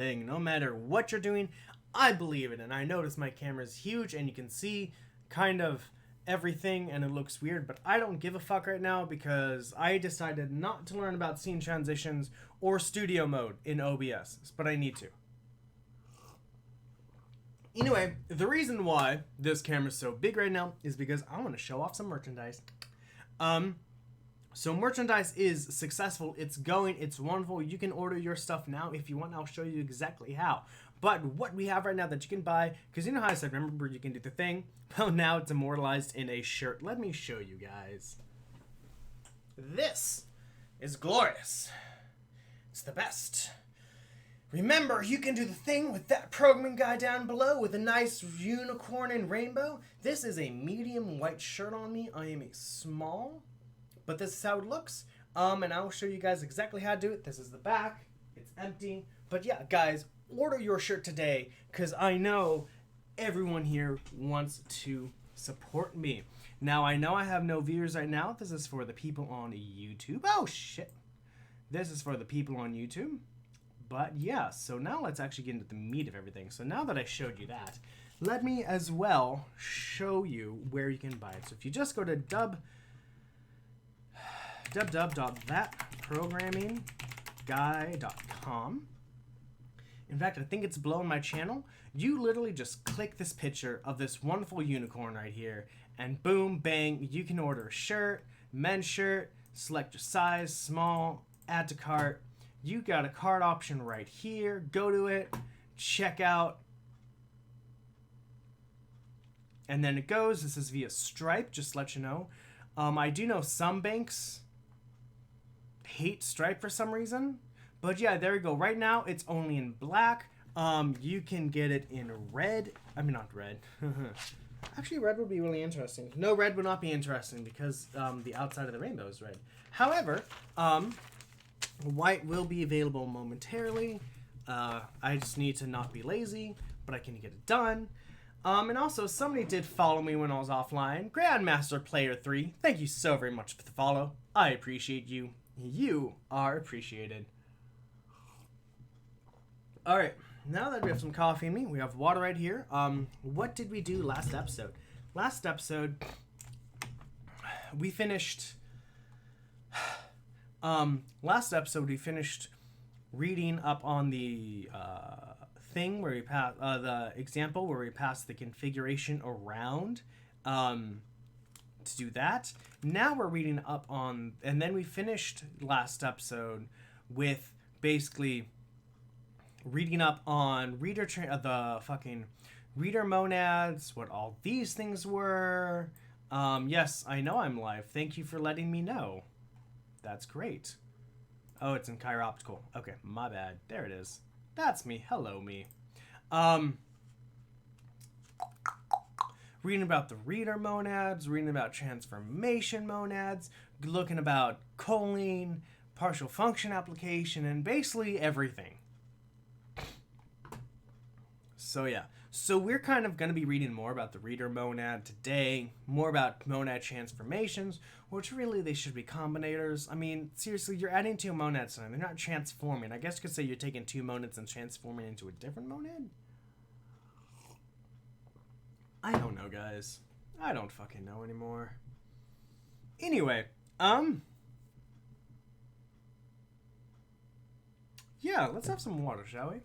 thing. No matter what you're doing, I believe it. And I notice my camera is huge and you can see kind of everything and it looks weird, but I don't give a fuck right now because I decided not to learn about scene transitions or studio mode in OBS, but I need to. Anyway, the reason why this camera's so big right now is because I want to show off some merchandise. So merchandise is successful. It's going. It's wonderful. You can order your stuff now if you want. I'll show you exactly how. But what we have right now that you can buy, because you know how I said, remember you can do the thing? Well, now it's immortalized in a shirt. Let me show you guys. This is glorious. It's the best. Remember, you can do the thing with that programming guy down below with a nice unicorn and rainbow. This is a medium white shirt on me. I am a small, but this is how it looks. And I will show you guys exactly how to do it. This is the back. It's empty. But yeah, guys, order your shirt today because I know everyone here wants to support me. Now, I know I have no viewers right now. This is for the people on YouTube. Oh, shit. This is for the people on YouTube. But yeah, so now let's actually get into the meat of everything. So now that I showed you that, let me as well show you where you can buy it. So if you just go to www.thatprogrammingguy.com. In fact, I think it's below my channel. You literally just click this picture of this wonderful unicorn right here, and boom, bang, you can order a shirt, men's shirt, select your size, small, add to cart. You got a cart option right here. Go to it, check out, and then it goes. This is via Stripe, just to let you know. I do know some banks hate Stripe for some reason. But yeah, there we go. Right now, it's only in black. You can get it in red. I mean, not red. Actually, red would be really interesting. No, red would not be interesting because the outside of the rainbow is red. However, white will be available momentarily. I just need to not be lazy, but I can get it done. And also, somebody did follow me when I was offline. Grandmaster Player 3, thank you so very much for the follow. I appreciate you. You are appreciated. Alright, now that we have some coffee in me, we have water right here. What did we do last episode? Last episode, we finished... reading up on the thing where we pass the example where we pass the configuration around to do that. Now we're reading up on, and then we finished last episode with basically reading up on the fucking reader monads, what all these things were. Yes, I know I'm live. Thank you for letting me know. That's great. Oh, it's in chiroptical. Okay, my bad. There it is. That's me. Hello, me. Reading about the reader monads, reading about transformation monads, looking about choline, partial function application, and basically everything. So yeah. So we're kind of going to be reading more about the reader monad today, more about monad transformations, which really they should be combinators. I mean, seriously, you're adding two monads to them. They're not transforming. I guess you could say you're taking two monads and transforming into a different monad? I don't know, guys. I don't fucking know anymore. Anyway, yeah, let's have some water, shall we?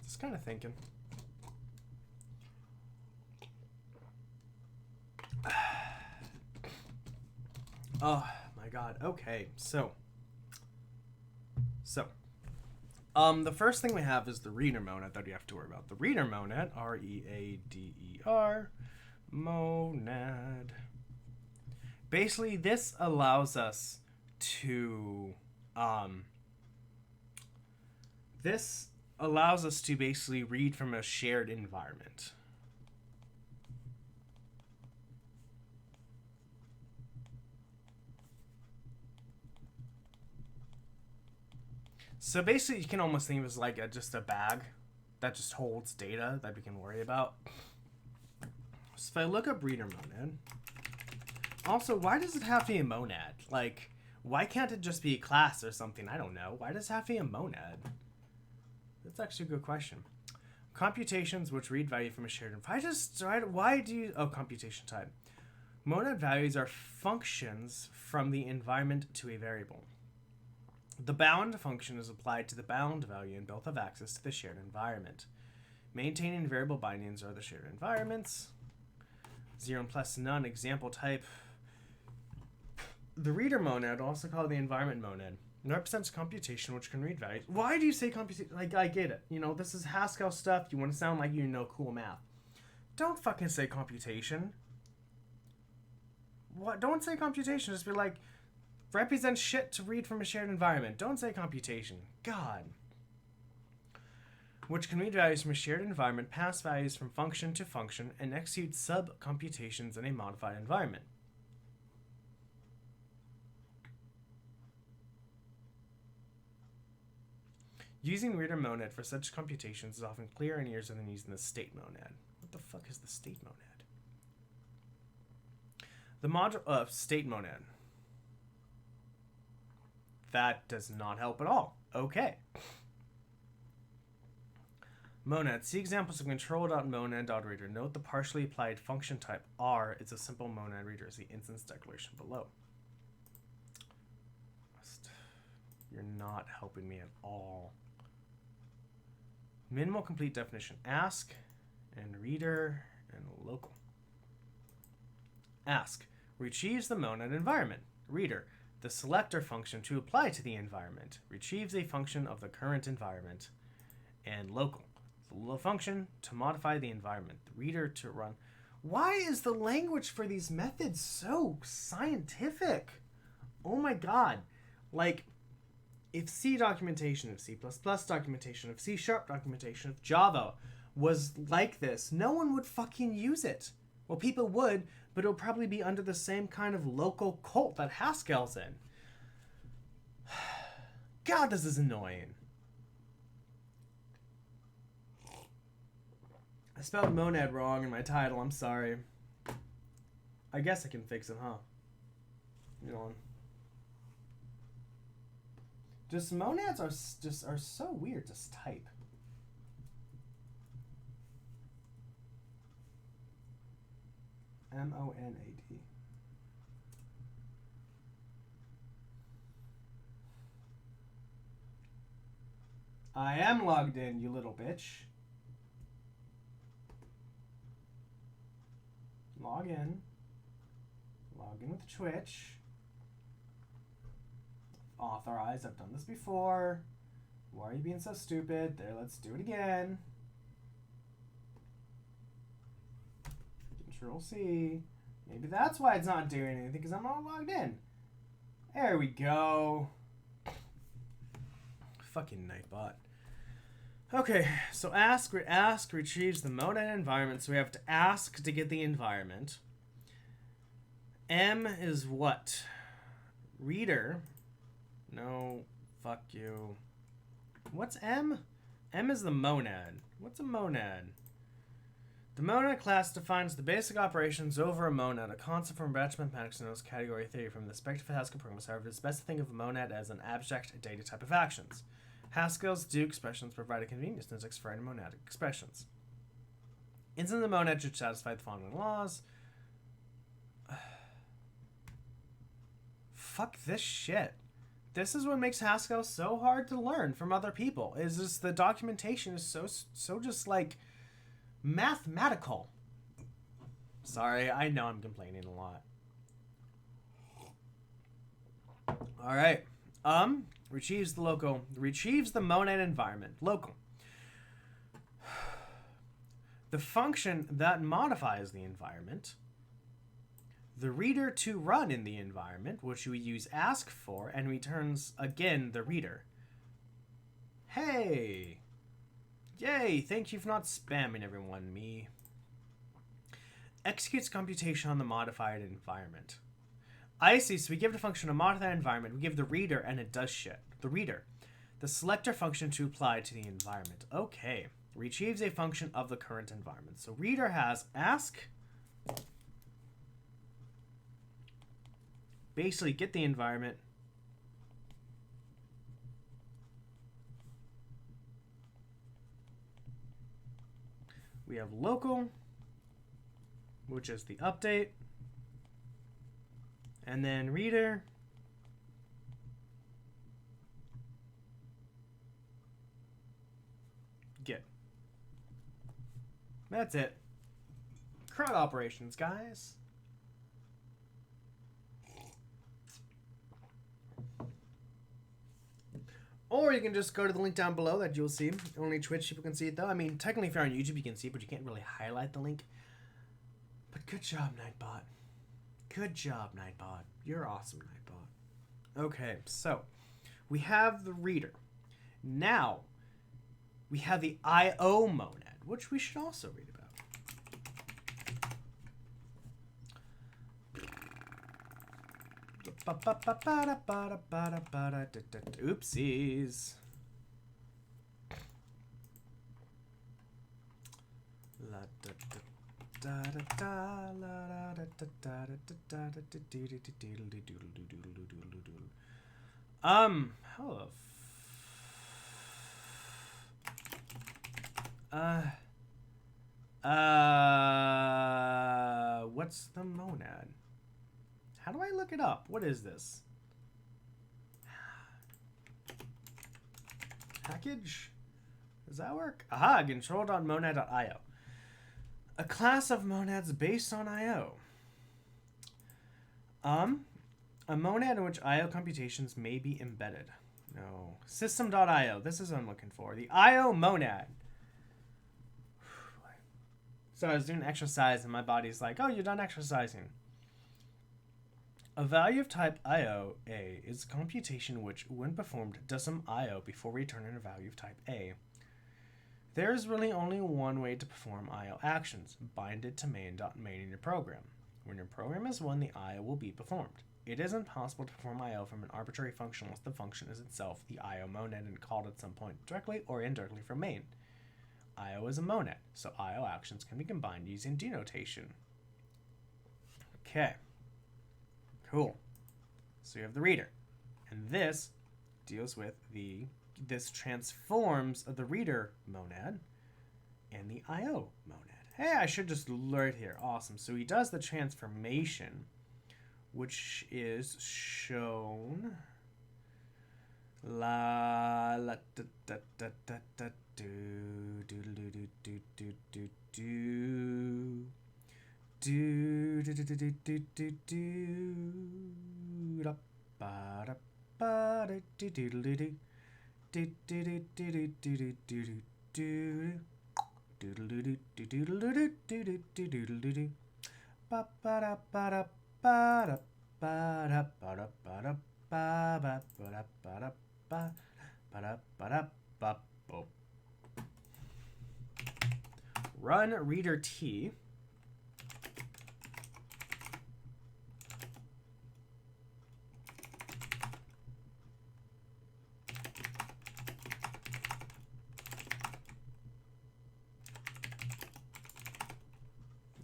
Just kind of thinking. Oh my god. Okay, so the first thing we have is the reader monad that you have to worry about. The reader monad, R-E-A-D-E-R, monad. Basically, this allows us to basically read from a shared environment. So basically, you can almost think of it as like just a bag that just holds data that we can worry about. So if I look up reader monad, also, why does it have to be a monad? Like, Why can't it just be a class or something? I don't know. Why does it have to be a monad? That's actually a good question. Computations which read value from a shared environment. Why do you... Oh, computation type. Monad values are functions from the environment to a variable. The bound function is applied to the bound value and both have access to the shared environment. Maintaining variable bindings are the shared environments. 0 and plus none example type. The reader monad, also called the environment monad, represents computation which can read values. Why do you say computation? Like, I get it. You know, this is Haskell stuff. You want to sound like you know cool math. Don't fucking say computation. What? Don't say computation. Just be like, represents shit to read from a shared environment. Don't say computation. God. Which can read values from a shared environment, pass values from function to function, and execute sub-computations in a modified environment. Using reader monad for such computations is often clearer and easier than using the state monad. What the fuck is the state monad? The module of state monad. That does not help at all. Okay. Monad. See examples of control.monad.reader. Note the partially applied function type R is a simple monad reader. See instance declaration below. You're not helping me at all. Minimal complete definition. Ask and reader and local. Ask retrieves the monad environment. Reader, the selector function to apply to the environment, retrieves a function of the current environment. And local, the function to modify the environment. The reader to run. Why is the language for these methods so scientific? Oh my god. Like, if C documentation, if C++ documentation, if C# documentation, if Java was like this, no one would fucking use it. Well, people would, but it'll probably be under the same kind of local cult that Haskell's in. God, this is annoying. I spelled monad wrong in my title, I'm sorry. I guess I can fix it, huh? You know. Just monads are so weird to type. M-O-N-A-D. I am logged in, you little bitch. Log in. Log in with Twitch. Authorize. I've done this before. Why are you being so stupid? There, let's do it again. Control C. Maybe that's why it's not doing anything, because I'm not logged in. There we go. Fucking Nightbot. Okay, so ask retrieves the monad environment, so we have to ask to get the environment. M is what? Reader. No, fuck you. What's M? M is the monad. What's a monad? The monad class defines the basic operations over a monad, a concept from branch mathematics known as category theory from the perspective of Haskell programmers. However, it's best to think of a monad as an abstract data type of actions. Haskell's do expressions provide a convenient syntax for any monadic expressions. Instance of the monad should satisfy the following laws. Fuck this shit. This is what makes Haskell so hard to learn from other people. Is just the documentation is so just like mathematical. Sorry, I know I'm complaining a lot. All right. Retrieves the monad environment. Local. The function that modifies the environment. The reader to run in the environment, which we use ask for, and returns again the reader. Hey! Yay! Thank you for not spamming everyone, me. Executes computation on the modified environment. I see, so we give the function a modified environment, we give the reader, and it does shit. The reader. The selector function to apply to the environment. Okay. Retrieves a function of the current environment. So reader has ask. Basically get the environment, We have local, which is the update. And then reader. Get. That's it. CRUD operations, guys. Or you can just go to the link down below that you'll see. Only Twitch people can see it, though. I mean, technically, if you're on YouTube, you can see it, but you can't really highlight the link. But good job, Nightbot. Good job, Nightbot. You're awesome, Nightbot. Okay, so we have the reader. Now, we have the I/O monad, which we should also read about. Oopsies. Hello. What's the monad? How do I look it up? What is this? Package? Does that work? Aha, control.monad.io. A class of monads based on I/O. A monad in which I/O computations may be embedded. No. System.io. This is what I'm looking for. The I/O monad. So I was doing exercise and my body's like, oh, you're done exercising. A value of type IO-A is a computation which, when performed, does some I/O before returning a value of type A. There is really only one way to perform I/O actions. Bind it to main in your program. When your program is run, the I/O will be performed. It isn't possible to perform I/O from an arbitrary function unless the function is itself the I/O monad and called at some point directly or indirectly from main. I/O is a monad, so I/O actions can be combined using denotation. Okay. Cool. So you have the reader. And this deals with this transforms the reader monad and the I/O monad. Hey, I should just learn here. Awesome. So he does the transformation, which is shown la la da da da da da do do do do do do do do do do do do do do do da ba da ba da do do do do do do do do do do do do doodle doo doodle doo doodle doo doodle doo ba ba da ba da ba da ba da ba da ba da ba ba ba da ba da ba ba da ba da ba bo. Run reader T.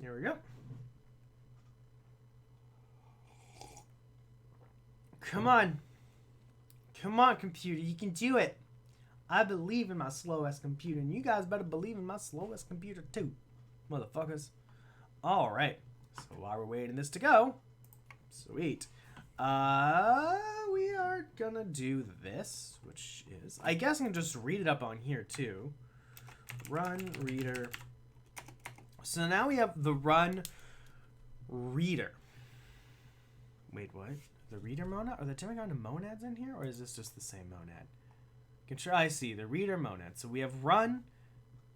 Here we go. Come on. Come on, computer. You can do it. I believe in my slow-ass computer, and you guys better believe in my slow-ass computer too, motherfuckers. All right. So while we're waiting this to go, sweet. We are gonna do this, which is, I guess I can just read it up on here too. Run reader. So now we have the run reader. Wait, what? The reader monad? Are there different kind of monads in here, or is this just the same monad? Control, I see, the reader monad. So we have run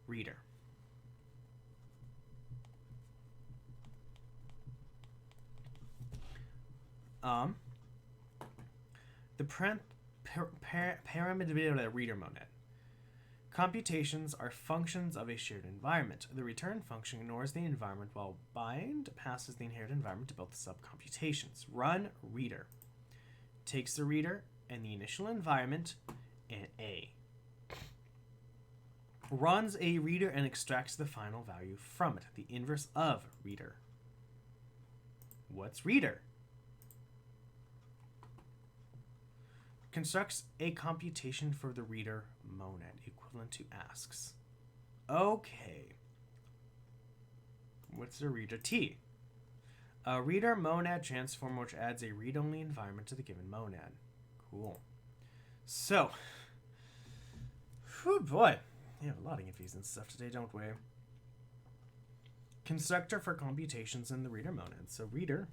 reader. The parameter reader monad. Computations are functions of a shared environment. The return function ignores the environment while bind passes the inherited environment to build the subcomputations. Run reader takes the reader and the initial environment and A. Runs a reader and extracts the final value from it, the inverse of reader. What's reader? Constructs a computation for the reader monad, equivalent to asks. Okay. What's a reader T? A reader monad transformer which adds a read-only environment to the given monad. Cool. So, whew boy, we have a lot of confusing stuff today, don't we? Constructor for computations in the reader monad. So reader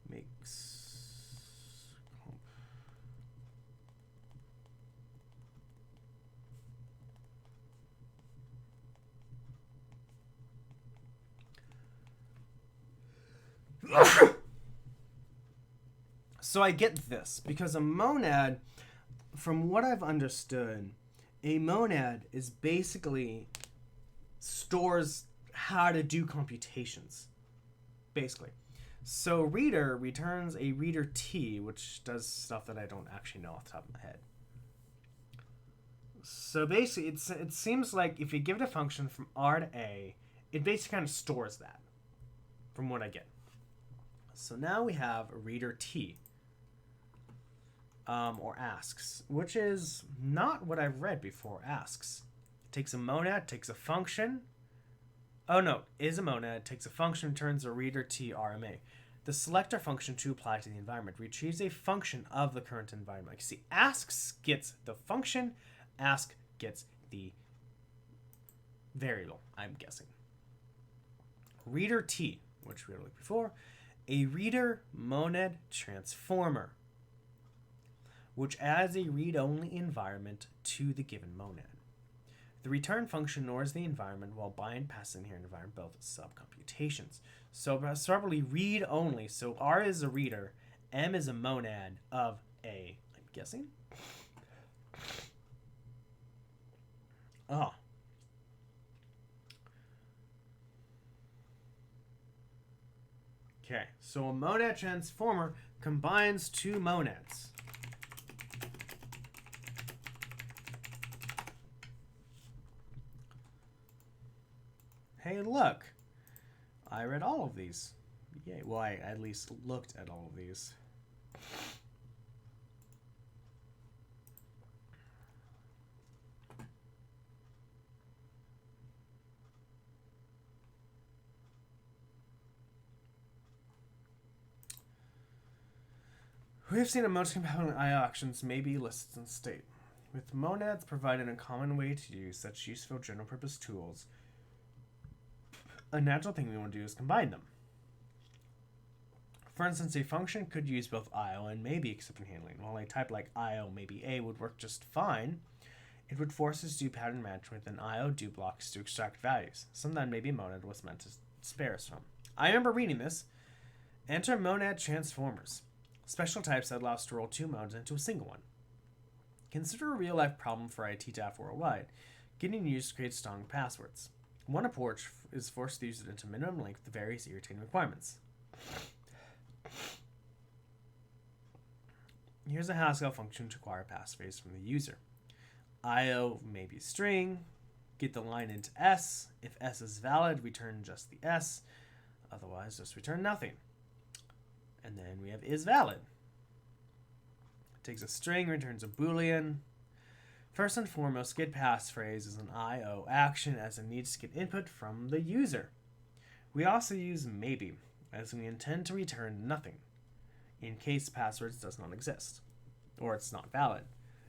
makes So I get this, because a monad, from what I've understood, a monad is basically stores how to do computations, basically. So reader returns a reader T, which does stuff that I don't actually know off the top of my head. So basically, it seems like if you give it a function from R to A, it basically kind of stores that, from what I get. So now we have a reader T, or asks, which is not what I've read before. Asks takes a monad, takes a function. Oh no, is a monad, takes a function, returns a reader T RMA. The selector function to apply to the environment retrieves a function of the current environment. Like, see, asks gets the function, ask gets the variable, I'm guessing. Reader T, which we looked before, a reader monad transformer, which adds a read-only environment to the given monad. The return function ignores the environment while bind passing here environment both subcomputations. So it's probably read-only. So R is a reader, M is a monad of A, I'm guessing. Oh. Okay, so a monad transformer combines two monads. Hey, look. I read all of these. Yay. Well, I at least looked at all of these. We have seen that most compatible IO actions may be listed in state. With monads providing a common way to use such useful general-purpose tools, a natural thing we want to do is combine them. For instance, a function could use both IO and maybe exception handling. While a type like IO maybe A would work just fine, it would force us to do pattern match with an IO do blocks to extract values, something that maybe monad was meant to spare us from. I remember reading this. Enter monad transformers, special types that allow us to roll two monads into a single one. Consider a real-life problem for IT staff worldwide. Getting used to create strong passwords. One approach is forced to use it into minimum length with various irritating requirements. Here's a Haskell function to acquire a passphrase from the user. IO may be string. Get the line into S. If S is valid, return just the S. Otherwise, just return nothing. And then we have is valid. It takes a string, returns a boolean. First and foremost, get passphrase is an IO action as it needs to get input from the user. We also use maybe, as we intend to return nothing, in case passwords does not exist, or it's not valid.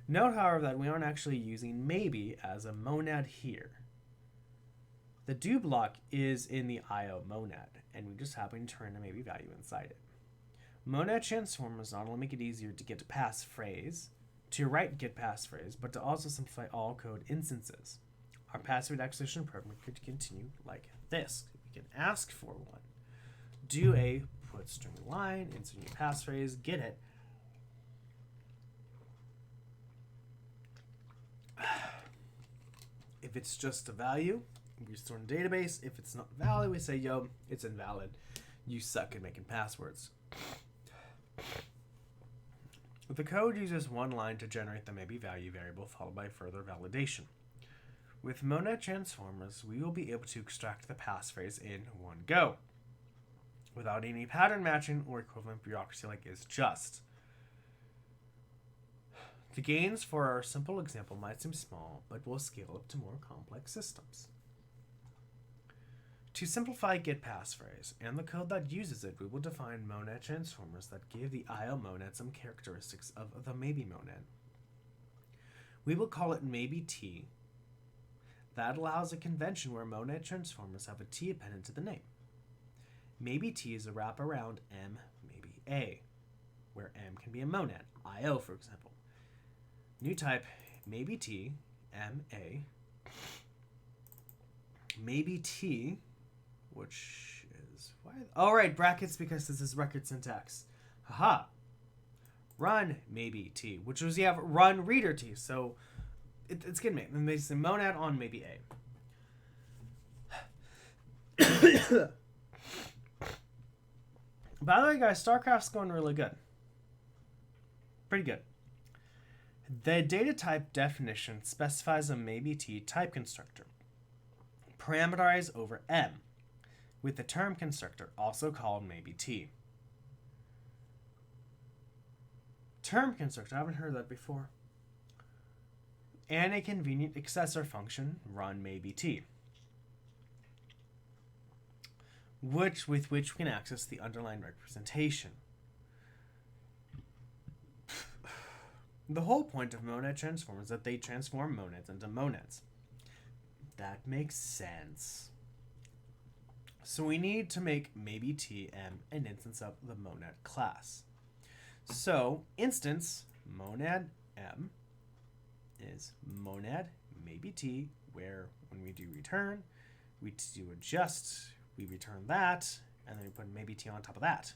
Note, however, that we aren't actually using maybe as a monad here. The do block is in the IO monad, and we just happen to turn a maybe value inside it. Monad transformers not only make it easier to get to passphrase, to write get passphrase, but to also simplify all code instances. Our password acquisition program could continue like this. We can ask for one. Do a put string line, insert new passphrase, get it. If it's just a value, we store in the database. If it's not valid, we say, yo, it's invalid. You suck at making passwords. The code uses one line to generate the maybe value variable followed by further validation. With monad transformers, we will be able to extract the passphrase in one go, without any pattern matching or equivalent bureaucracy like is just. The gains for our simple example might seem small, but will scale up to more complex systems. To simplify get passphrase and the code that uses it, we will define monad transformers that give the IO monad some characteristics of the maybe monad. We will call it maybe T. That allows a convention where monad transformers have a T appended to the name. Maybe T is a wraparound M maybe A, where M can be a monad, IO for example. New type maybe T, M A, maybe T, which is why? Oh right, brackets because this is record syntax. Haha. Run maybe T, which was you have run reader T, so it's getting me. And basically monad on maybe A. By the way, guys, StarCraft's going really good. Pretty good. The data type definition specifies a maybe T type constructor, parameterized over M, with the term constructor, also called maybe T. Term constructor, I haven't heard that before. And a convenient accessor function, run maybe T, with which we can access the underlying representation. The whole point of monad transformers is that they transform monads into monads. That makes sense. So we need to make maybe T_M an instance of the monad class. So instance monad M is monad maybe T, where when we do return, we do adjust, we return that, and then we put maybe T on top of that.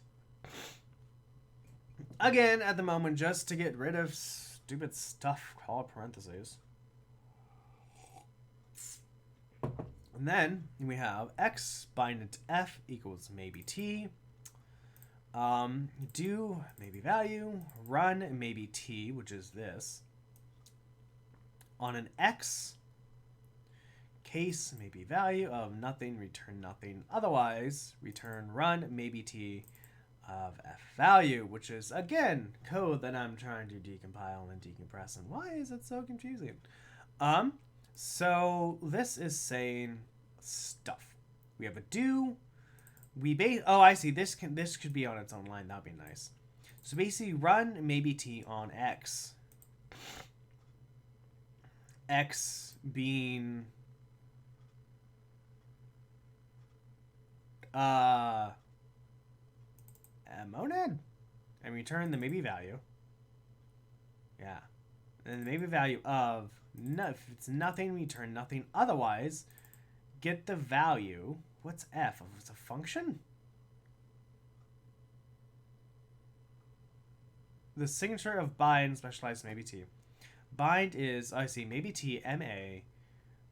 Again, at the moment, just to get rid of stupid stuff called parentheses. And then we have x bind to f equals maybe T. Do maybe value, run maybe T, which is this, on an x, case maybe value of nothing, return nothing, otherwise return run maybe T of f value, which is again code that I'm trying to decompile and decompress, and why is it so confusing? So this is saying stuff. We have a do. Oh, I see. This could be on its own line. That'd be nice. So basically, run maybe T on x. X being a monad, and return the maybe value. Yeah, and the maybe value of if it's nothing, return nothing. Otherwise, get the value. What's f? It's a function. The signature of bind specialized maybe T. Bind is, I see, maybe T ma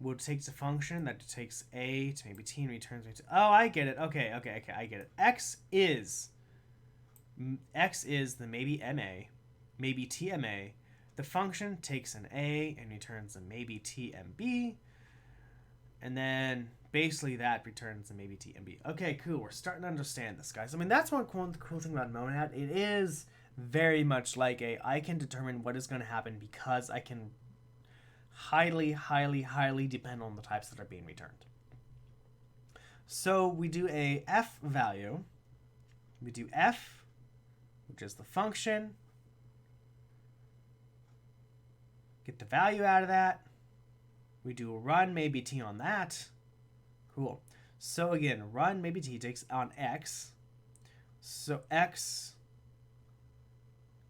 will takes a function that takes a to maybe T and returns me to. Oh, I get it. Okay, I get it. X is the maybe ma, maybe TMA. The function takes an a and returns a maybe TMB, and then basically that returns a maybe TMB. Okay, cool. We're starting to understand this, guys. I mean, that's one cool thing about monad. It is very much like I can determine what is going to happen because I can highly depend on the types that are being returned. So we do a f value. We do f, which is the function. Get the value out of that. We do a run maybe T on that. Cool. So again, run maybe T takes on x. So x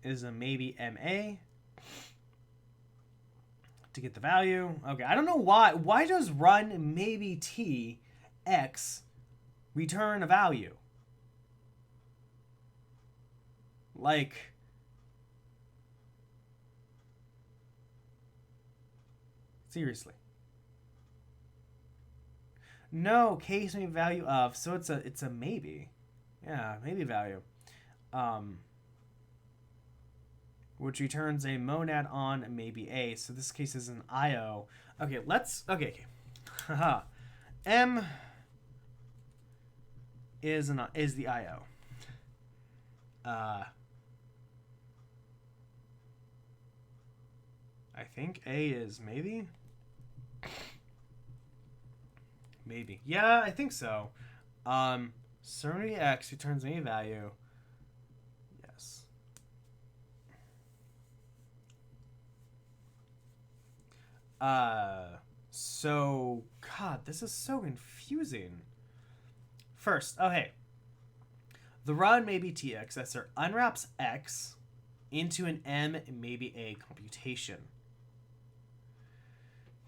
is a maybe MA to get the value. Okay, I don't know why. Why does run maybe T x return a value? Like, seriously. No, case maybe value of, so it's a maybe. Yeah, maybe value. Which returns a monad on maybe A. So this case is an IO. Okay, okay. Haha. M is the IO. I think A is maybe. Maybe. Yeah, I think so. Certainty x returns any value. Yes. So, God, this is so confusing. First, okay. The run maybe txsr unwraps x into an m maybe a computation.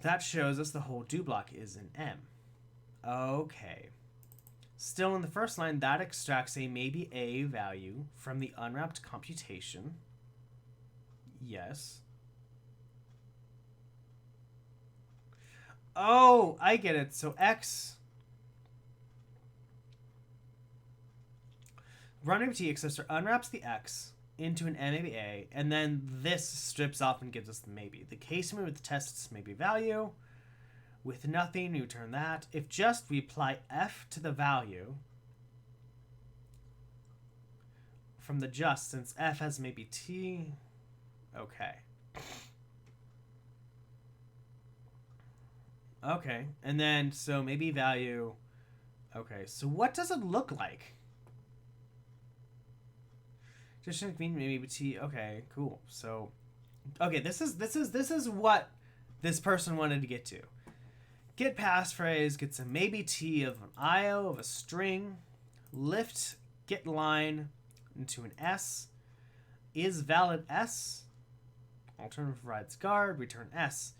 That shows us the whole do block is an m. Okay. Still in the first line, that extracts a maybe a value from the unwrapped computation. Yes. Oh, I get it. So x run maybe txsr unwraps the x into an m maybe a, and then this strips off and gives us the maybe. The case with the tests maybe value. With nothing, we return that. If just we apply f to the value from the just, since f has maybe t. Okay. Okay, and then so maybe value. Okay, so what does it look like? Just maybe t. Okay, cool. So, okay, this is what this person wanted to get to. Get passphrase gets a maybe t of an IO of a string. Lift get line into an s. Is valid s. Alternative provides guard. Return s.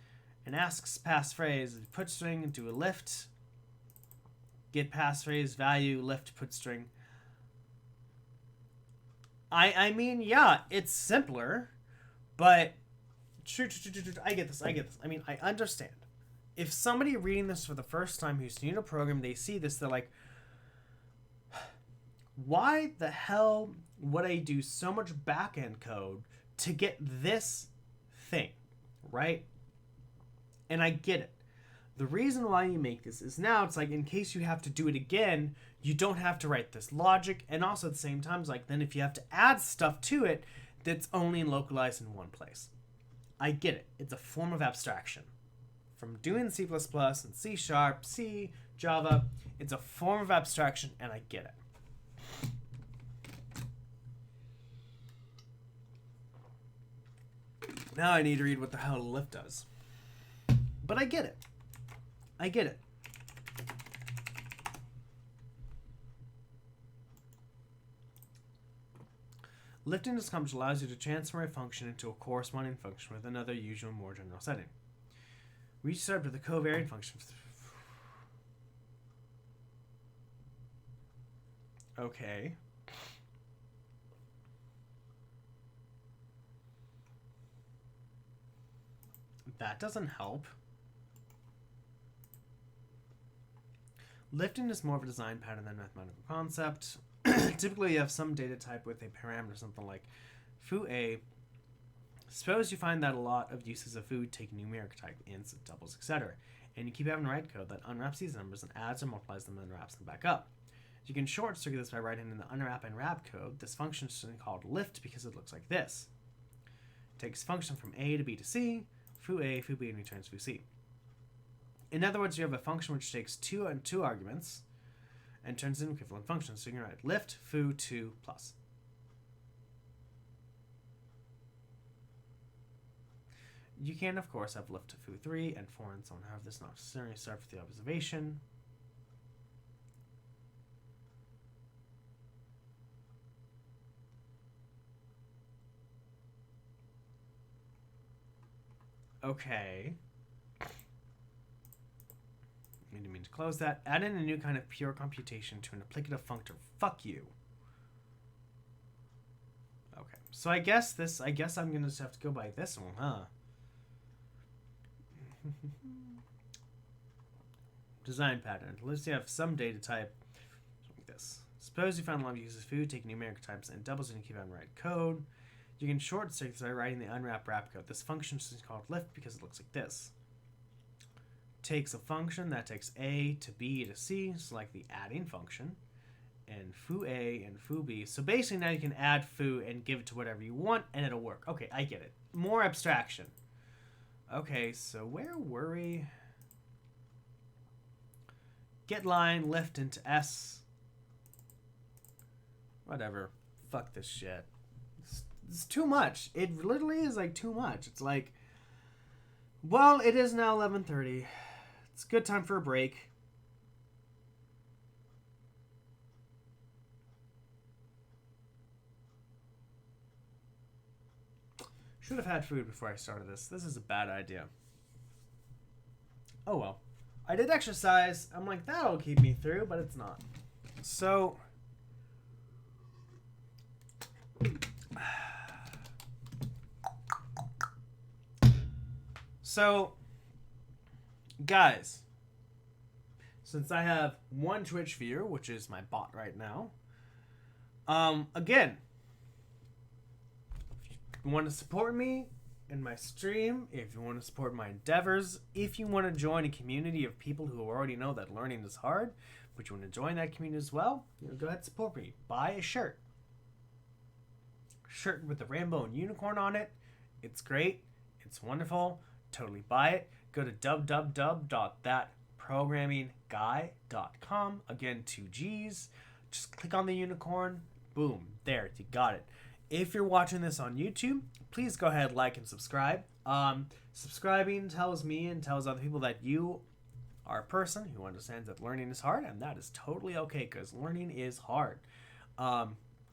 And asks passphrase put string into a lift. Get passphrase value lift put string. I mean, yeah, it's simpler, but I get this. I mean, I understand. If somebody reading this for the first time who's new to program, they see this, they're like, why the hell would I do so much backend code to get this thing, right? And I get it. The reason why you make this is now it's like in case you have to do it again, you don't have to write this logic. And also at the same time, it's like then if you have to add stuff to it, that's only localized in one place. I get it. It's a form of abstraction. From doing C++ and C#, C, Java, it's a form of abstraction, and I get it. Now I need to read what the hell lift does. But I get it. I get it. Lifting this concept allows you to transfer a function into a corresponding function with another usual more general setting. We start with the covariant function. Okay. That doesn't help. Lifting is more of a design pattern than a mathematical concept. Typically, you have some data type with a parameter, something like foo a. Suppose you find that a lot of uses of foo take numeric type, ints, doubles, etc. And you keep having to write code that unwraps these numbers and adds or multiplies them and wraps them back up. You can short circuit this by writing in the unwrap and wrap code. This function is called lift because it looks like this. It takes function from A to B to C, foo A, foo B, and returns foo C. In other words, you have a function which takes two arguments and turns into equivalent functions. So you can write lift foo 2 plus. You can, of course, have lift to foo 3 and 4 and so on. However, this is not necessarily start with the observation. Okay. I didn't mean to close that. Add in a new kind of pure computation to an applicative functor. Fuck you. Okay. So I guess I'm gonna just have to go by this one, huh? Design pattern. Let's say you have some data type like this. Suppose you found a lot of uses food, take numeric types and doubles and keep on write code. You can short circuit this by writing the unwrap wrap code. This function is called lift because it looks like this. Takes a function that takes A to B to C, so like the adding function, and foo A and foo B. So basically now you can add foo and give it to whatever you want and it'll work. Okay, I get it. More abstraction. Okay, so where were we? Get line, lift into S. Whatever. Fuck this shit. It's too much. It literally is like too much. It's like, well, it is now 11:30. It's a good time for a break. Should have had food before I started this. This is a bad idea. Oh well. I did exercise. I'm like, that'll keep me through, but it's not. So, guys, since I have one Twitch viewer, which is my bot right now, again, if you want to support me in my stream, if you want to support my endeavors, if you want to join a community of people who already know that learning is hard, but you want to join that community as well, go ahead and support me. Buy a shirt. Shirt with the rainbow and unicorn on it. It's great. It's wonderful. Totally buy it. Go to www.thatprogrammingguy.com. Again, 2 G's. Just click on the unicorn. Boom. There. You got it. If you're watching this on YouTube, please go ahead, like, and subscribe. Subscribing tells me and tells other people that you are a person who understands that learning is hard, and that is totally okay, because learning is hard.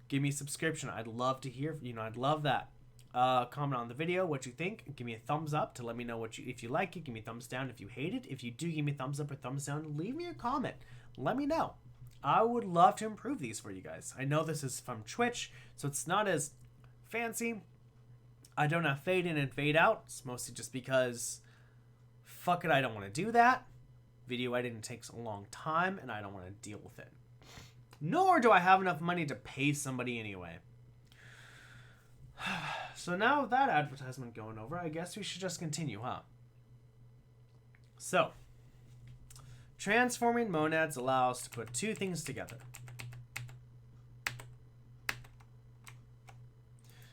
Give me a subscription. I'd love to hear, I'd love that. Comment on the video what you think. Give me a thumbs up to let me know if you like it. Give me a thumbs down if you hate it. If you do give me a thumbs up or thumbs down, leave me a comment. Let me know. I would love to improve these for you guys. I know this is from Twitch, so it's not as fancy. I don't have fade in and fade out. It's mostly just because, fuck it, I don't want to do that. Video editing takes a long time, and I don't want to deal with it. Nor do I have enough money to pay somebody anyway. So now with that advertisement going over, I guess we should just continue, huh? So, transforming monads allows us to put two things together.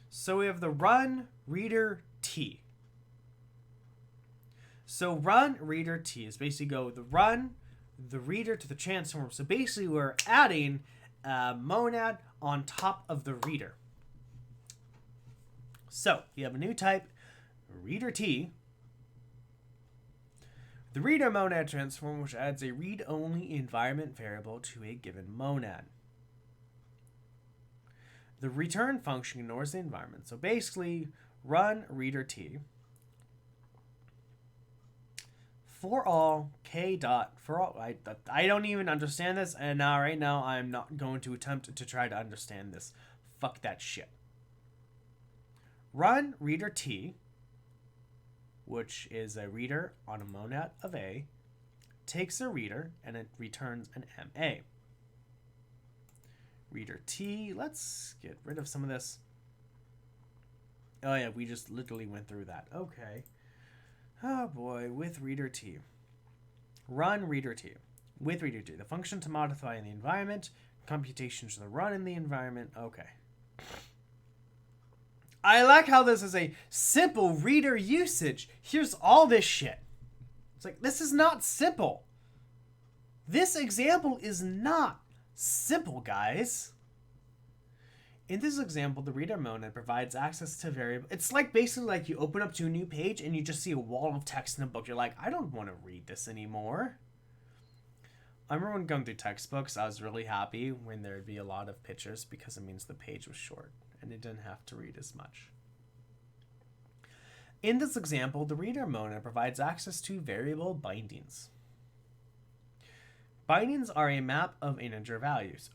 So we have the run reader T. So run reader T is basically the reader to the transform. So basically we're adding a monad on top of the reader. So you have a new type, reader T. The reader monad transform, which adds a read-only environment variable to a given monad. The return function ignores the environment. So basically, run reader T. For all k dot for all. I don't even understand this, and now right now I'm not going to attempt to try to understand this. Fuck that shit. Run reader T, which is a reader on a monad of A, takes a reader and it returns an MA. Reader T, let's get rid of some of this. Oh yeah, we just literally went through that. Okay. Oh boy, with reader T. Run reader T. With reader T. The function to modify in the environment, computation to the run in the environment. Okay. I like how this is a simple reader usage. Here's all this shit. It's like, this is not simple. This example is not simple, guys. In this example, the reader monad provides access to variable. It's like basically like you open up to a new page and you just see a wall of text in a book. You're like, I don't want to read this anymore. I remember when going through textbooks, I was really happy when there'd be a lot of pictures because it means the page was short and it didn't have to read as much. In this example, the reader monad provides access to variable bindings. Bindings are a map of integer values.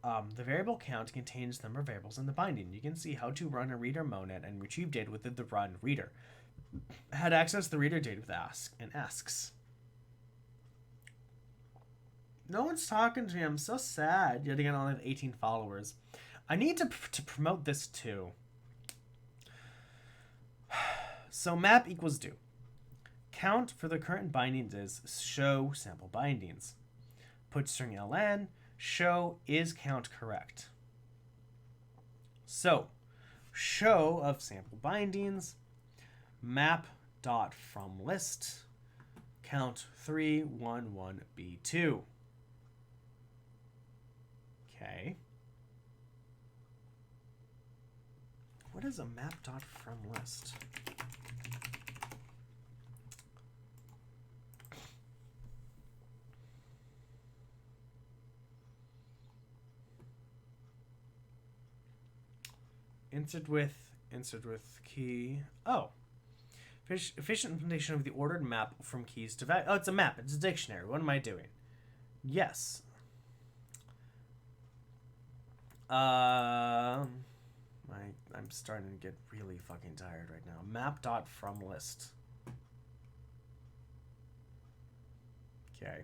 The variable count contains the number of variables in the binding. You can see how to run a reader monad and retrieve data within the run reader. Had access to the reader data with ask and asks. No one's talking to me. I'm so sad. Yet again, I only have 18 followers. I need to promote this too. So map equals do. Count for the current bindings is show sample bindings. Put string ln, show is count correct. So show of sample bindings, map dot from list, count 311b2. Okay. What is a map.fromList? Insert with key. Oh. Efficient implementation of the ordered map from keys to value. Oh, it's a map. It's a dictionary. What am I doing? Yes. I'm starting to get really fucking tired right now. Map.fromList. Okay.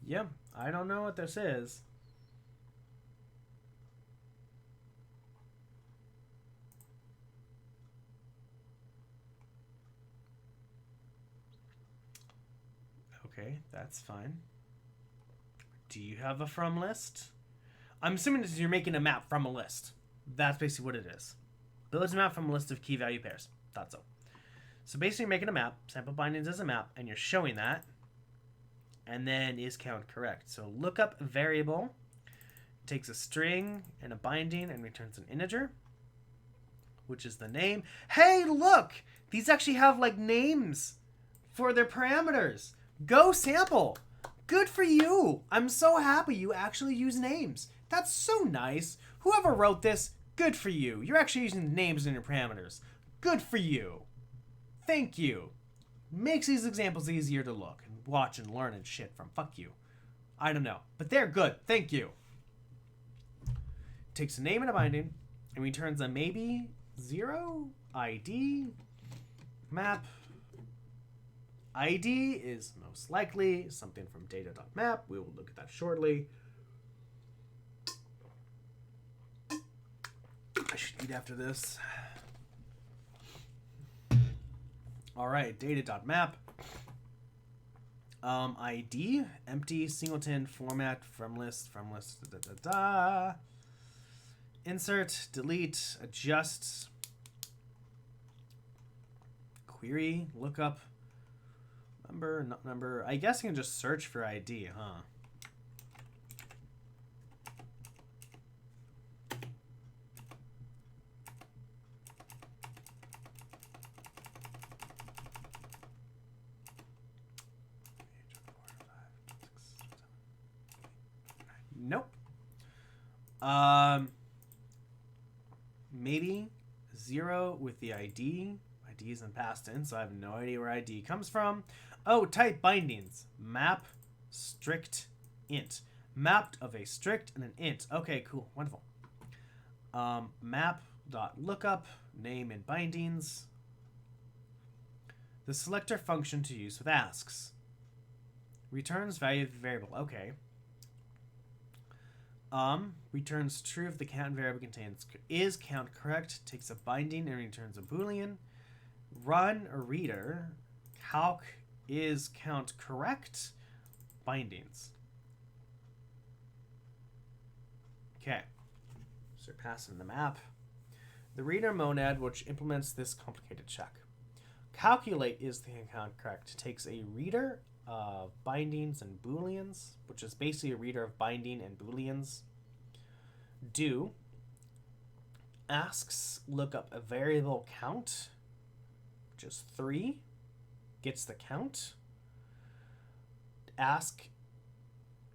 Yeah, I don't know what this is. Okay, that's fine. Do you have a from list? I'm assuming this is you're making a map from a list. That's basically what it is. Build a map from a list of key value pairs. Thought so. So basically you're making a map, sample bindings as a map, and you're showing that. And then is count correct. So lookup variable takes a string and a binding and returns an integer, which is the name. Hey, look! These actually have like names for their parameters. Go sample. Good for you. I'm so happy you actually use names. That's so nice. Whoever wrote this, good for you. You're actually using names in your parameters. Good for you. Thank you. Makes these examples easier to look and watch and learn and shit from. Fuck you. I don't know. But they're good. Thank you. Takes a name and a binding and returns a maybe 0 ID map. ID is most likely something from data.map. We will look at that shortly. I should eat after this. All right, data.map. ID, empty, singleton, format, from list, da, da, da, da. Insert, delete, adjust, query, lookup, number, not number. I guess I can just search for ID, huh? Nope. Maybe 0 with the ID. ID is in past tense, so I have no idea where ID comes from. Oh, type bindings. Map, strict, int. Mapped of a strict and an int. Okay, cool. Wonderful. Map.lookup, name and bindings. The selector function to use with asks. Returns value of the variable. Okay. Returns true if the count variable contains is count correct, takes a binding and returns a boolean. Run a reader, calc is count correct, bindings. Okay, surpassing the map. The reader monad, which implements this complicated check. Calculate is the count correct, takes a reader of bindings and booleans, which is basically a reader of binding and booleans. Do asks look up a variable count, which is 3, gets the count. Ask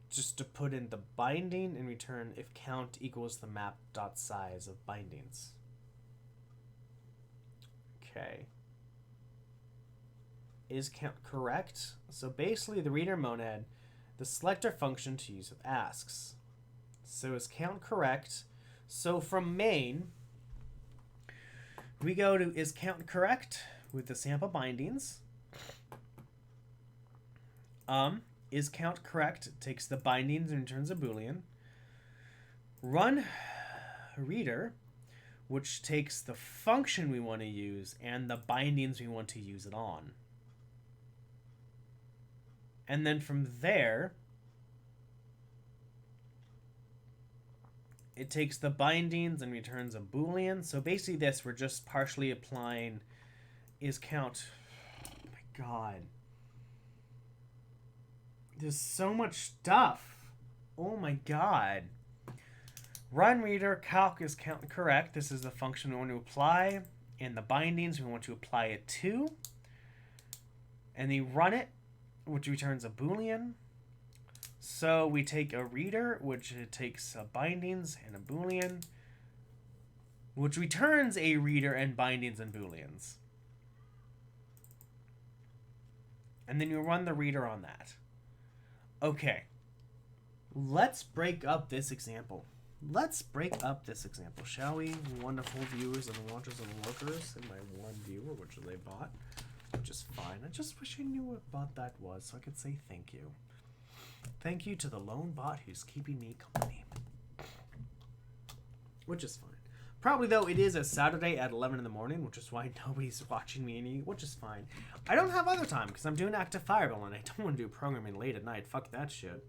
just to put in the binding and return if count equals the map dot size of bindings. Okay. Is count correct? So basically the reader monad, the selector function to use with asks. So is count correct? So from main, we go to is count correct with the sample bindings. Is count correct takes the bindings and returns a boolean. Run reader, which takes the function we want to use and the bindings we want to use it on. And then from there, it takes the bindings and returns a boolean. So basically this, we're just partially applying is count. Oh my God. There's so much stuff. Oh my god. Run reader, calc is count correct. This is the function we want to apply. And the bindings we want to apply it to. And then run it, which returns a Boolean. So we take a reader, which takes a bindings and a Boolean, which returns a reader and bindings and Booleans. And then you run the reader on that. Okay. Let's break up this example. Let's break up this example, shall we? Wonderful viewers and watchers and lurkers in my one viewer, which they bought, which is fine. I just wish I knew what bot that was so I could say thank you. Thank you to the lone bot who's keeping me company. Which is fine. Probably, though, it is a Saturday at 11 in the morning, which is why nobody's watching me any, which is fine. I don't have other time because I'm doing Active Fireball and I don't want to do programming late at night. Fuck that shit.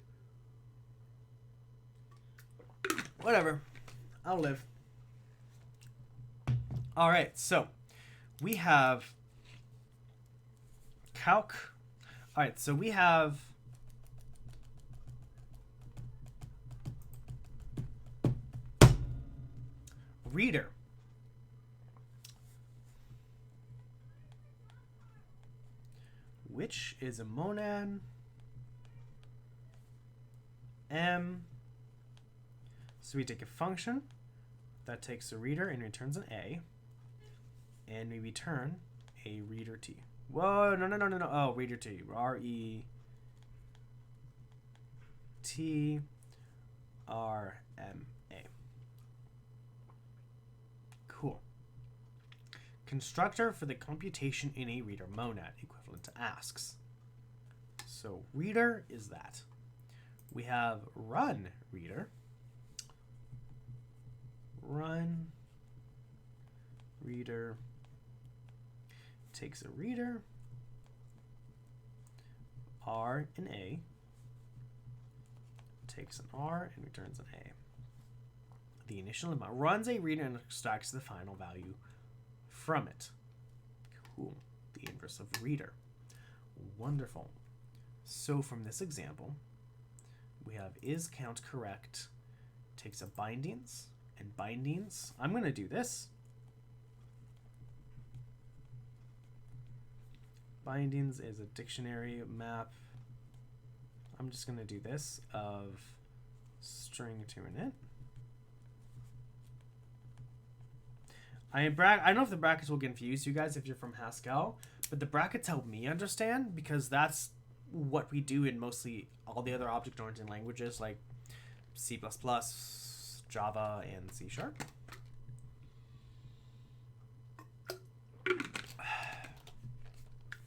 Whatever. I'll live. Alright, so we have calc. Alright, so we have reader. Which is a monad. M. So we take a function that takes a reader and returns an A, and we return a reader T. Whoa, no. Oh, reader T. R-E-T-R-M-A. Cool. Constructor for the computation in a reader monad, equivalent to asks. So reader is that. We have run reader. Run reader takes a reader, R and A, takes an R and returns an A. The initial amount runs a reader and extracts the final value from it. Cool. The inverse of reader. Wonderful. So from this example, we have is count correct, takes a bindings, and bindings. I'm going to do this. Bindings is a dictionary map. I'm just going to do this of string to init. I don't know if the brackets will confuse you guys if you're from Haskell, but the brackets help me understand because that's what we do in mostly all the other object-oriented languages like C++, Java, and C#.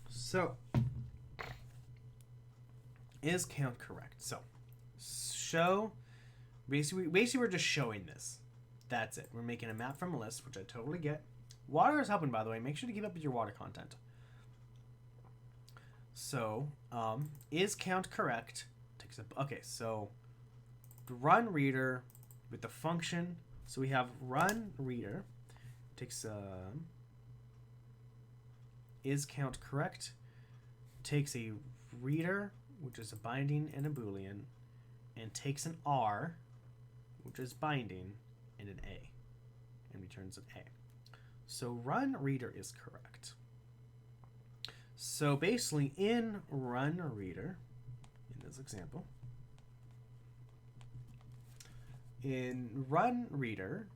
So, is count correct? So, show, basically we're just showing this. That's it. We're making a map from a list, which I totally get. Water is helping, by the way. Make sure to keep up with your water content. So, is count correct? Takes a, okay, so run reader with the function. So we have run reader takes is count correct, takes a reader, which is a binding and a Boolean, and takes an R, which is binding, and an A, and returns an A. So run reader is correct. So basically in run reader, in this example, in run reader,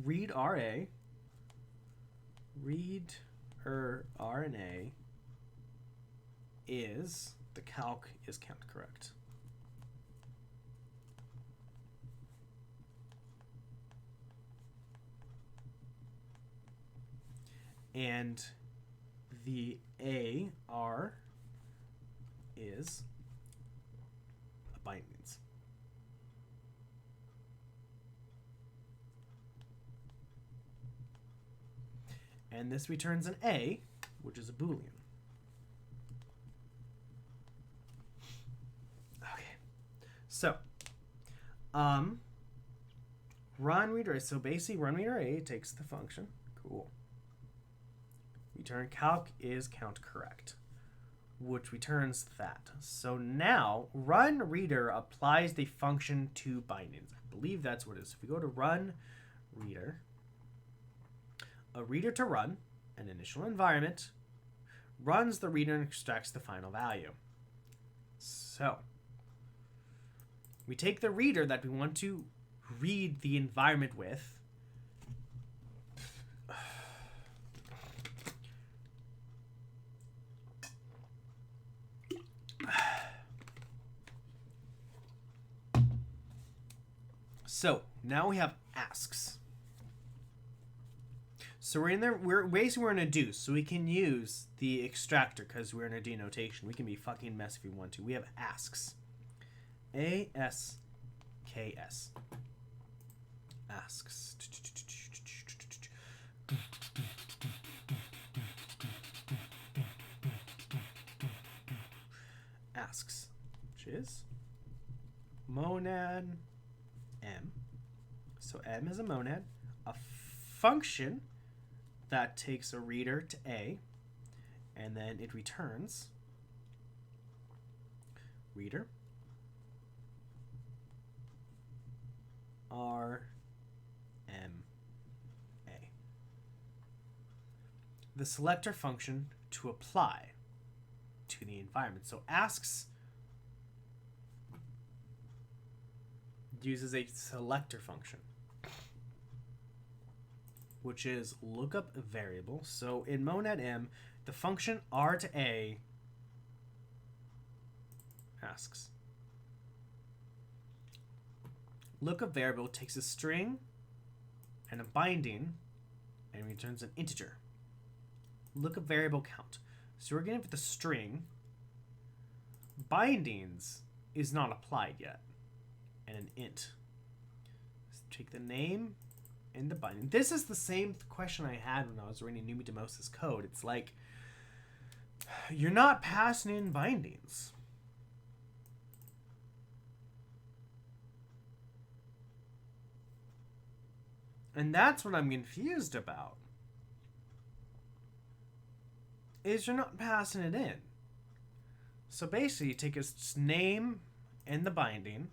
read RA, read RNA is, the calc is count correct. And the AR is a bindings. And this returns an A, which is a Boolean. Okay. So, run reader A. So basically run reader A takes the function. Cool. Return calc is count correct. which returns that. So now run reader applies the function to bindings. I believe that's what it is. If we go to run reader, a reader to run an initial environment runs the reader and extracts the final value. So we take the reader that we want to read the environment with. So now we have asks. So we're in there. We're in a do, so we can use the extractor because we're in a denotation. We can be fucking messy if we want to. We have asks. ASKS. Asks. Asks, which is monad M. So M is a monad, a function that takes a reader to A, and then it returns reader R M A. The selector function to apply to the environment. So asks uses a selector function, which is lookup variable. So in monad M, the function R to A asks. Lookup variable takes a string and a binding and returns an integer. Lookup variable count. So we're getting with the string. Bindings is not applied yet. And an int. So take the name and the binding. This is the same question I had when I was writing Numi Demosis code. It's like, you're not passing in bindings. And that's what I'm confused about. Is you're not passing it in. So basically you take its name and the binding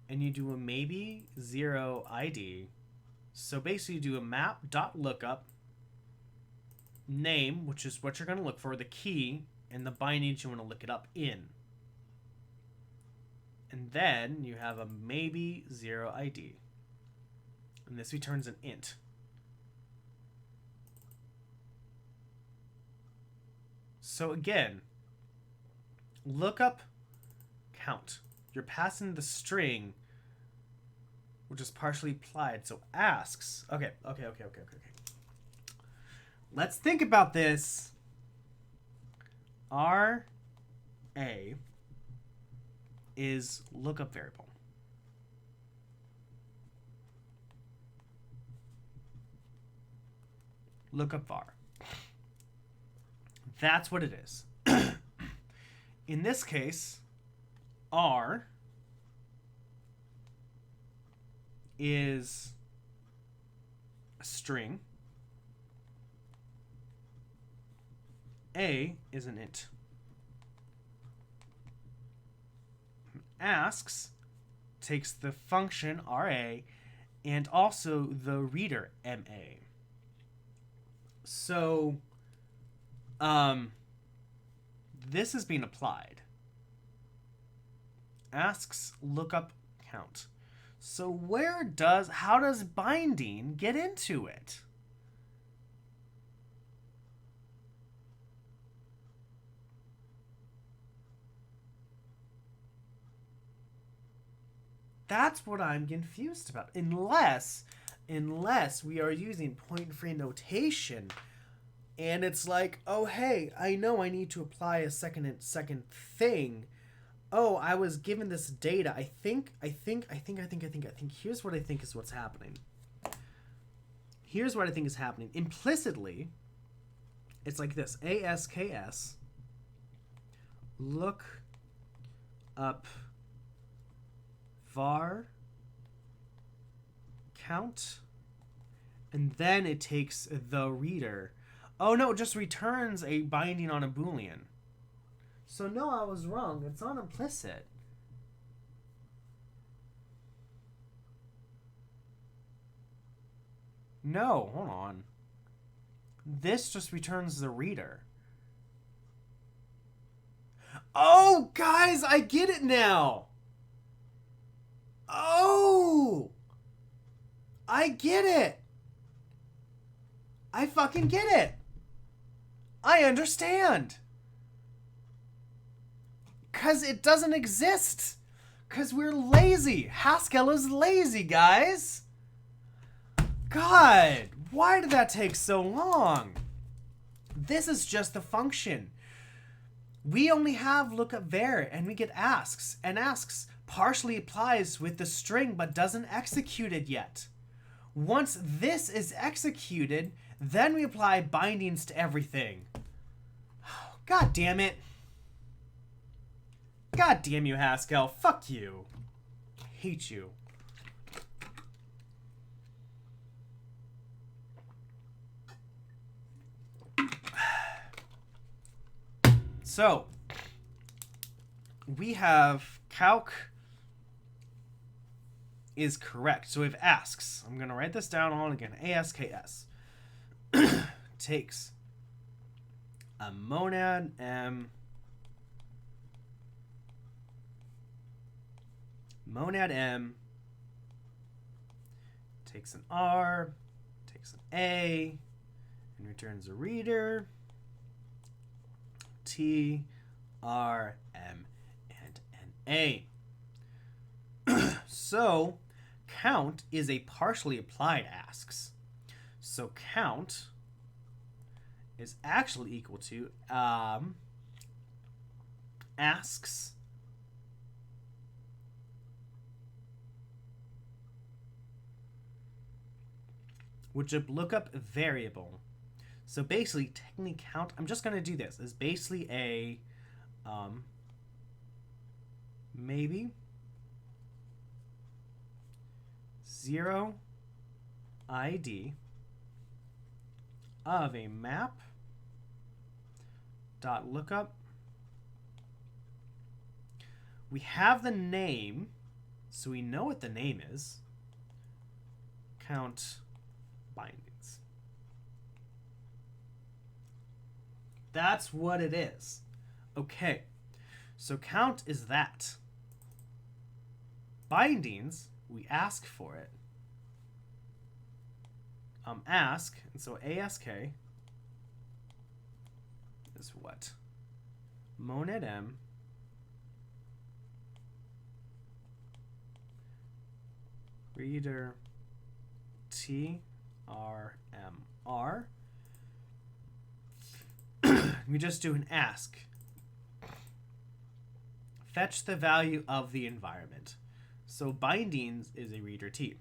and you do a maybe 0 ID. So basically you do a map.lookup name, which is what you're going to look for, the key, and the bindings you want to look it up in. And then you have a maybe 0 ID. And this returns an int. So again, lookup count. You're passing the string, which is partially applied. So asks. Okay. Let's think about this. RA is lookup variable. Lookup var. That's what it is. In this case, R is a string. A is an int. Asks takes the function RA and also the reader MA. So, this is being applied. Asks lookup count. So how does binding get into it? That's what I'm confused about. Unless we are using point-free notation, and it's like, oh hey, I know I need to apply a second thing. Oh, I was given this data. I think. Here's what I think is what's happening. Here's what I think is happening. Implicitly, it's like this: ASKS look up var count, and then it takes the reader. Oh no, it just returns a binding on a Boolean. So no, I was wrong. It's not implicit. No, hold on. This just returns the reader. Oh, guys, I get it now. Oh, I get it. I fucking get it. I understand. Because it doesn't exist. Because we're lazy. Haskell is lazy, guys. God, why did that take so long? This is just the function. We only have lookup var and we get asks. And asks partially applies with the string but doesn't execute it yet. Once this is executed, then we apply bindings to everything. God damn it. God damn you, Haskell. Fuck you. I hate you. So, we have calc is correct. So we have asks. I'm going to write this down all again. ASKS takes a monad M. Monad M takes an R, takes an A, and returns a reader. T, R, M, and an A. So, count is a partially applied asks. So, count is actually equal to asks which a lookup variable. So basically, technically count, I'm just going to do this, is basically a maybe 0 ID of a map dot lookup. We have the name, so we know what the name is. Count bindings. That's what it is. Okay, so count is that. Bindings, we ask for it. Ask, and so ASK is what? Monad M reader T R M R. We just do an ask. Fetch the value of the environment. So bindings is a reader T.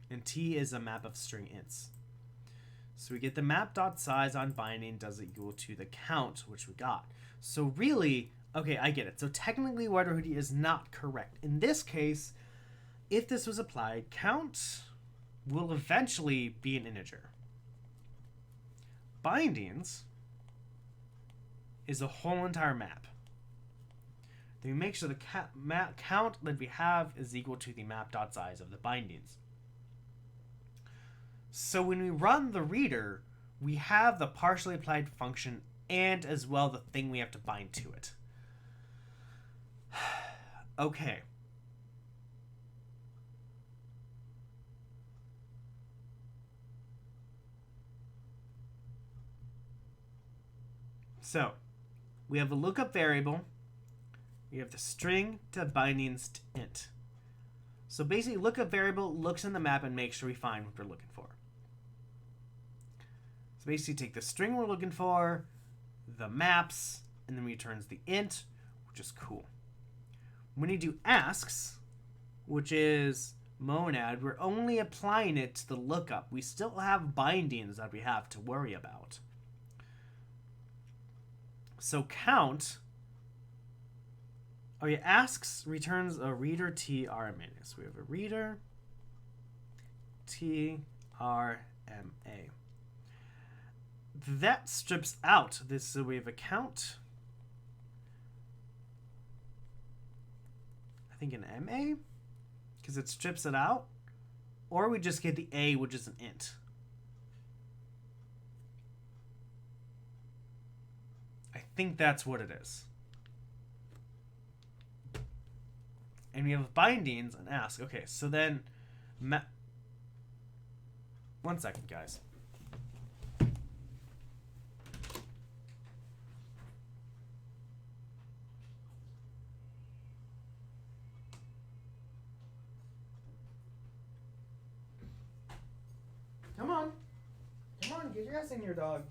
And T is a map of string ints. So we get the map.size on binding does equal to the count, which we got. So really, okay, I get it. So technically Wetterhoodie is not correct. In this case, if this was applied, count will eventually be an integer. Bindings is a whole entire map. Then we make sure the count that we have is equal to the map.size of the bindings. So when we run the reader, we have the partially applied function and as well the thing we have to bind to it. Okay. So, we have a lookup variable. We have the string to bindings to int. So basically, lookup variable looks in the map and makes sure we find what we're looking for. So basically, take the string we're looking for, the maps, and then returns the int, which is cool. When you do asks, which is monad, we're only applying it to the lookup. We still have bindings that we have to worry about. So count, asks returns a reader TRMA. So we have a reader TRMA. that strips out this. So we have a count. I think an MA, because it strips it out. Or we just get the A, which is an int. I think that's what it is. And we have bindings and ask. Okay, so then... 1 second, guys. Come on. Come on, get your ass in here, dog.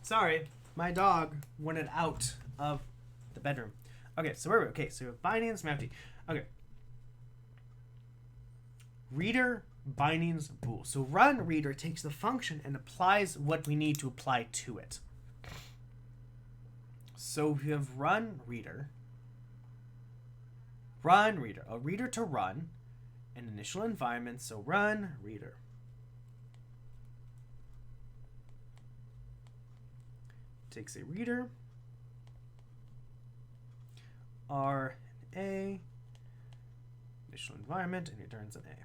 Sorry, my dog wanted out of the bedroom. Okay, so where are we? Okay, so we have bindings, empty. Okay. Reader, bindings, bool. So run reader takes the function and applies what we need to apply to it. So we have run reader, a reader to run, an initial environment, so run reader. Takes a reader, R, A, initial environment, and returns an A.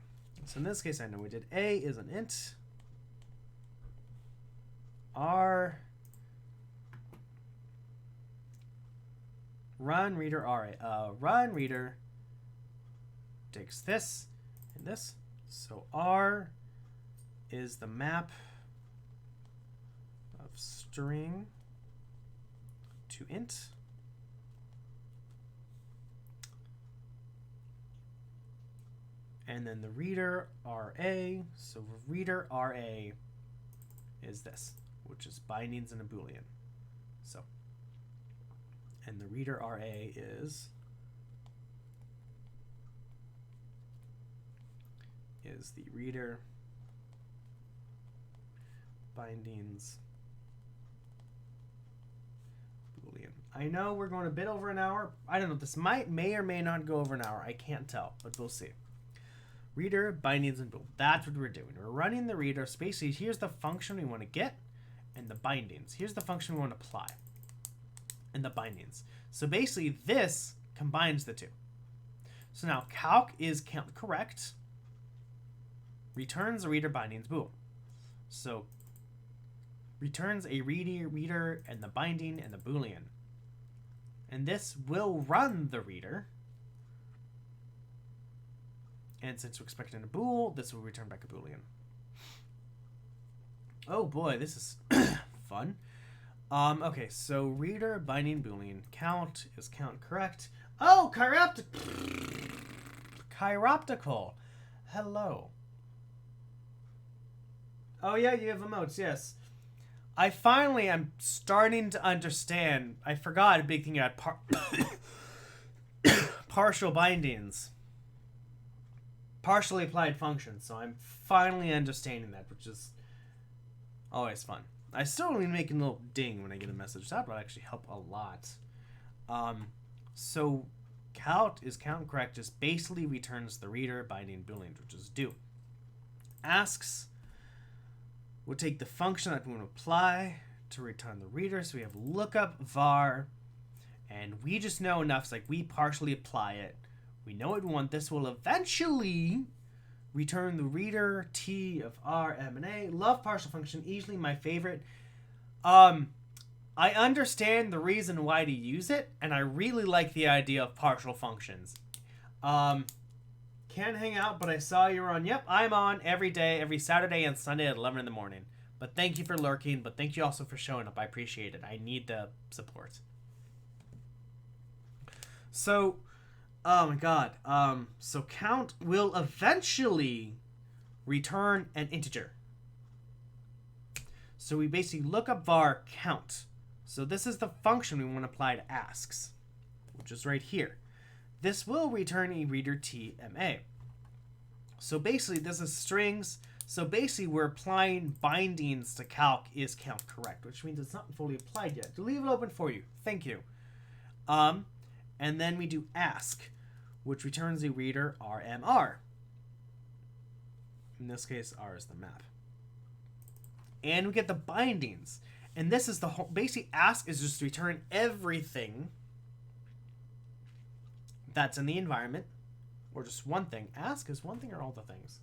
So in this case, I know we did A is an int, R, run reader, RA, run reader takes this and this. So R is the map of string to int. And then the reader RA, so reader RA is this, which is bindings and a Boolean. So, and the reader RA is the reader bindings Boolean. I know we're going a bit over an hour. I don't know. This may or may not go over an hour. I can't tell, but we'll see. Reader, bindings, and bool. That's what we're doing. We're running the reader. So basically, here's the function we want to get, and the bindings. Here's the function we want to apply, and the bindings. So basically, this combines the two. So now, calc is count correct. Returns a reader, bindings, bool. So returns a reader, and the binding, and the Boolean. And this will run the reader. And since we're expecting a bool, this will return back a Boolean. Oh boy, this is fun. Okay, so reader, binding, Boolean. Count is count correct. Oh, chiroptical. Hello. Oh yeah, you have emotes, yes. I finally am starting to understand. I forgot a big thing about partial bindings. Partially applied functions, so I'm finally understanding that, which is always fun. I still only make a little ding when I get a message. That would actually help a lot. So count is count correct, just basically returns the reader, binding, Boolean, which is do. Asks will take the function that we want to apply to return the reader. So we have lookup var, and we just know enough. It's like we partially apply it. We know what we want. This will eventually return the reader T of R, M, and A. Love partial function, easily my favorite. I understand the reason why to use it, and I really like the idea of partial functions. Can't hang out, but I saw you were on. Yep, I'm on every day, every Saturday and Sunday at 11 in the morning. But thank you for lurking, but thank you also for showing up. I appreciate it. I need the support. So... oh my god. So count will eventually return an integer. So we basically look up var count. So this is the function we want to apply to asks, which is right here. This will return a reader TMA. So basically this is strings. So basically we're applying bindings to calc is count correct, which means it's not fully applied yet. To leave it open for you. Thank you. And then we do ask, which returns a reader RMR. In this case, R is the map. And we get the bindings. And this is the whole... Basically, ask is just to return everything that's in the environment. Or just one thing. Ask is one thing or all the things.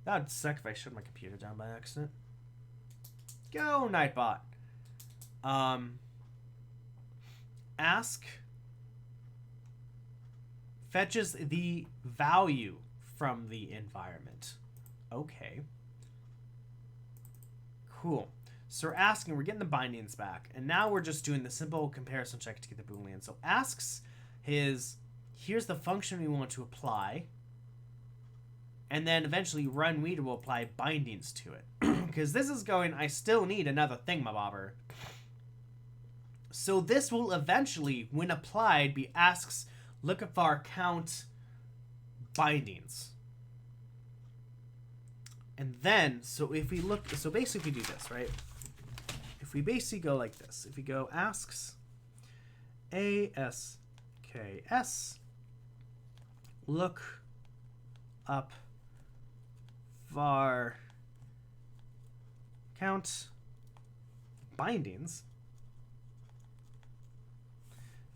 That would suck if I shut my computer down by accident. Go, Nightbot. Ask fetches the value from the environment. Okay. Cool. So we're asking, we're getting the bindings back. And now we're just doing the simple comparison check to get the Boolean. So asks here's the function we want to apply. And then eventually run reader will apply bindings to it. Because this is going, I still need another thingamabobber. So this will eventually, when applied, be asks lookupvar count bindings. And then, so if we look, so basically if we do this, right? If we basically go like this, if we go asks asks look up var count bindings,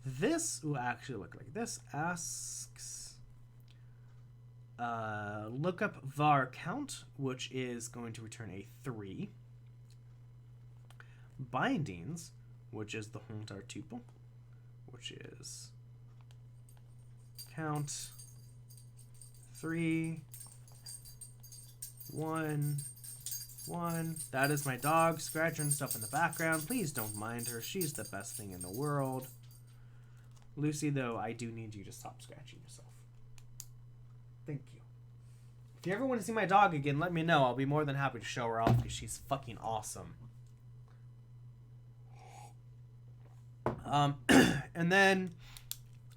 this will actually look like this. Asks look up var count, which is going to return a 3. Bindings, which is the whole entire tuple, which is count 3 1 1. That is my dog scratching stuff in the background. Please don't mind her. She's the best thing in the world. Lucy, though, I do need you to stop scratching yourself. Thank you. If you ever want to see my dog again, let me know. I'll be more than happy to show her off because she's fucking awesome. And then,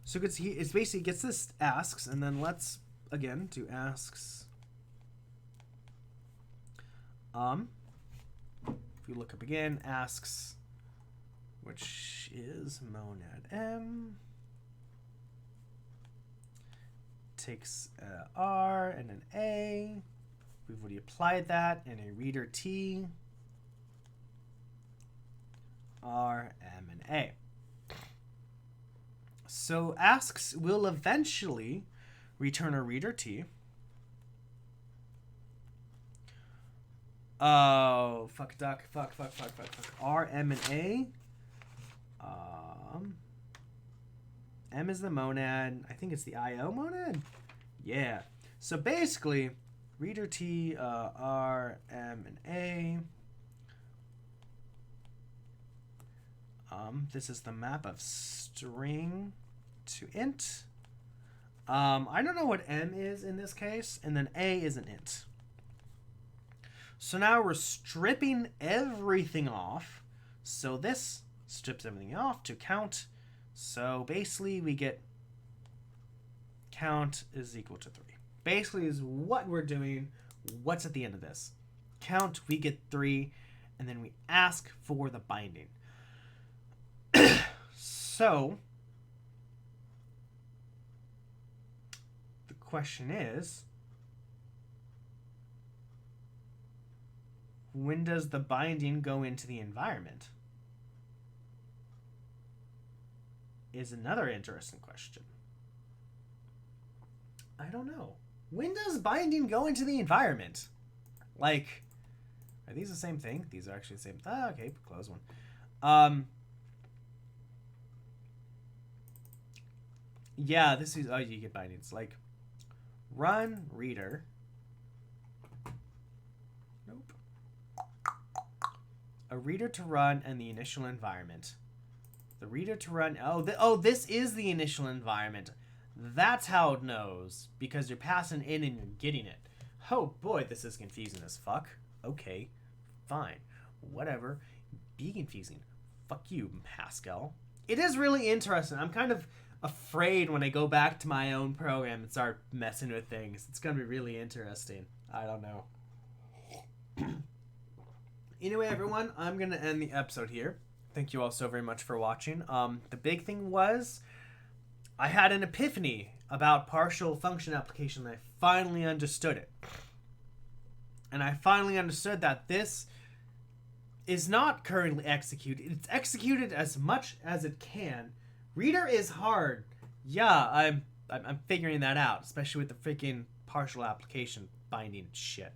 so it's basically gets this asks, and then let's, again, do asks. If we look up again, asks, which is monad M, takes R and an A. We've already applied that, and a reader T, R, M, and A. So asks will eventually return a reader T. Oh, fuck duck, fuck. R, M, and A. M is the monad. I think it's the IO monad. Yeah. So basically, reader T, R, M, and A. This is the map of string to int. I don't know what M is in this case, and then A is an int. So now we're stripping everything off. So this strips everything off to count. So basically we get count is equal to 3. Basically is what we're doing. What's at the end of this? Count, we get 3, and then we ask for the binding. So the question is, when does the binding go into the environment? Is another interesting question. I don't know. When does binding go into the environment? Like, are these the same thing? These are actually the same. Ah, okay, close one. Yeah, this is, oh, you get bindings. Like, run reader. Nope. A reader to run and the initial environment. The reader to run, this is the initial environment. That's how it knows, because you're passing in and you're getting it. Oh boy, this is confusing as fuck. Okay, fine, whatever. Be confusing. Fuck you, Haskell. It is really interesting. I'm kind of afraid when I go back to my own program and start messing with things. It's gonna be really interesting. I don't know. Anyway, everyone, I'm gonna end the episode here. Thank you all so very much for watching. The big thing was I had an epiphany about partial function application. I finally understood it. And I finally understood that this is not currently executed. It's executed as much as it can. Reader is hard. Yeah, I'm figuring that out, especially with the freaking partial application binding shit.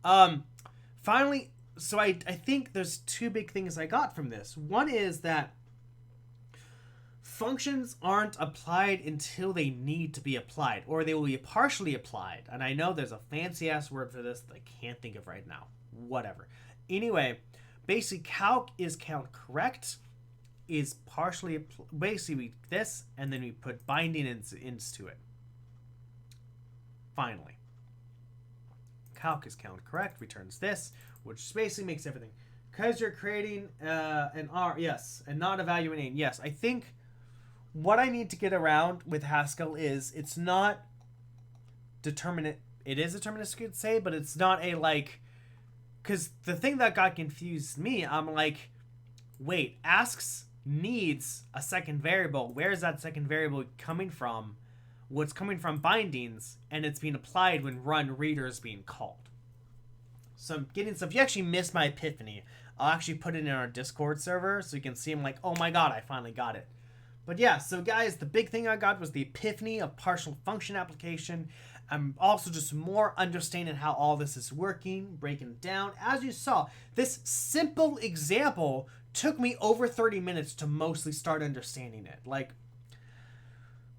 Finally, so I think there's two big things I got from this. One is that functions aren't applied until they need to be applied, or they will be partially applied. And I know there's a fancy ass word for this that I can't think of right now. Whatever. Anyway, basically calc is count correct, is partially, basically this, and then we put binding into it. Finally. Calc is count correct, returns this, which basically makes everything. Because you're creating an R, yes, and not evaluating, yes. I think what I need to get around with Haskell is it's not determinate. It is deterministic, you could say, but it's not a like. Because the thing that got confused me, I'm like, wait, asks needs a second variable. Where is that second variable coming from? What's coming from bindings, and it's being applied when run reader is being called. So I'm getting stuff. If you actually missed my epiphany, I'll actually put it in our Discord server so you can see. I'm like, oh my god, I finally got it. But yeah, so guys, the big thing I got was the epiphany of partial function application. I'm also just more understanding how all this is working, breaking it down. As you saw, this simple example took me over 30 minutes to mostly start understanding it. Like,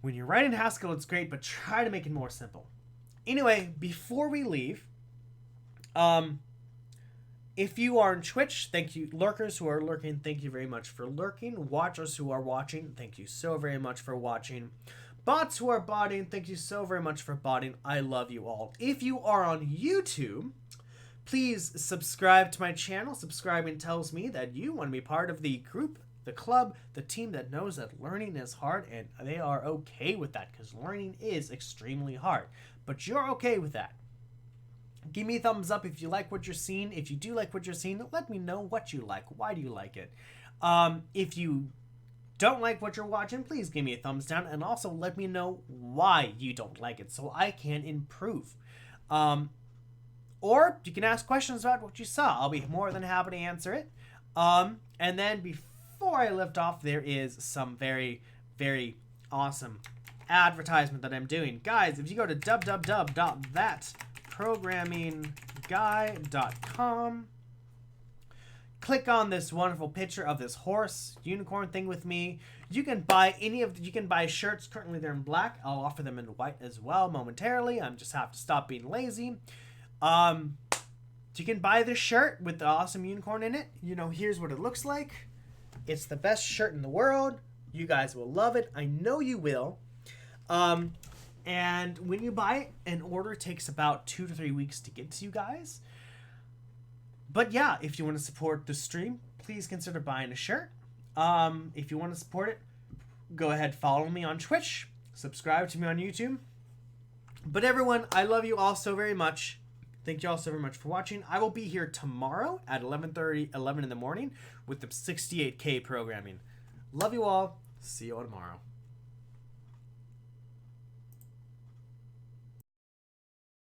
when you're writing Haskell, it's great, but try to make it more simple. Anyway, before we leave, if you are on Twitch, thank you. Lurkers who are lurking, thank you very much for lurking. Watchers who are watching, thank you so very much for watching. Bots who are botting, thank you so very much for botting. I love you all. If you are on YouTube, please subscribe to my channel. Subscribing tells me that you want to be part of the group, the club, the team that knows that learning is hard, and they are okay with that because learning is extremely hard. But you're okay with that. Give me a thumbs up if you like what you're seeing. If you do like what you're seeing, let me know what you like. Why do you like it? If you don't like what you're watching, please give me a thumbs down, and also let me know why you don't like it so I can improve. Or you can ask questions about what you saw. I'll be more than happy to answer it. And then before I lift off, there is some very, very awesome advertisement that I'm doing. Guys, if you go to www.thatprogrammingguy.com, click on this wonderful picture of this horse unicorn thing with me. You can buy you can buy shirts. Currently they're in black. I'll offer them in white as well momentarily. I just have to stop being lazy. You can buy this shirt with the awesome unicorn in it. You know, here's what it looks like. It's the best shirt in the world. You guys will love it. I know you will. And when you buy it, an order takes about 2 to 3 weeks to get to you guys. But yeah, if you want to support the stream, please consider buying a shirt. If you want to support it, go ahead, follow me on Twitch, subscribe to me on YouTube. But everyone, I love you all so very much. Thank you all so very much for watching. I will be here tomorrow at 11 in the morning with the 68K programming. Love you all. See you all tomorrow.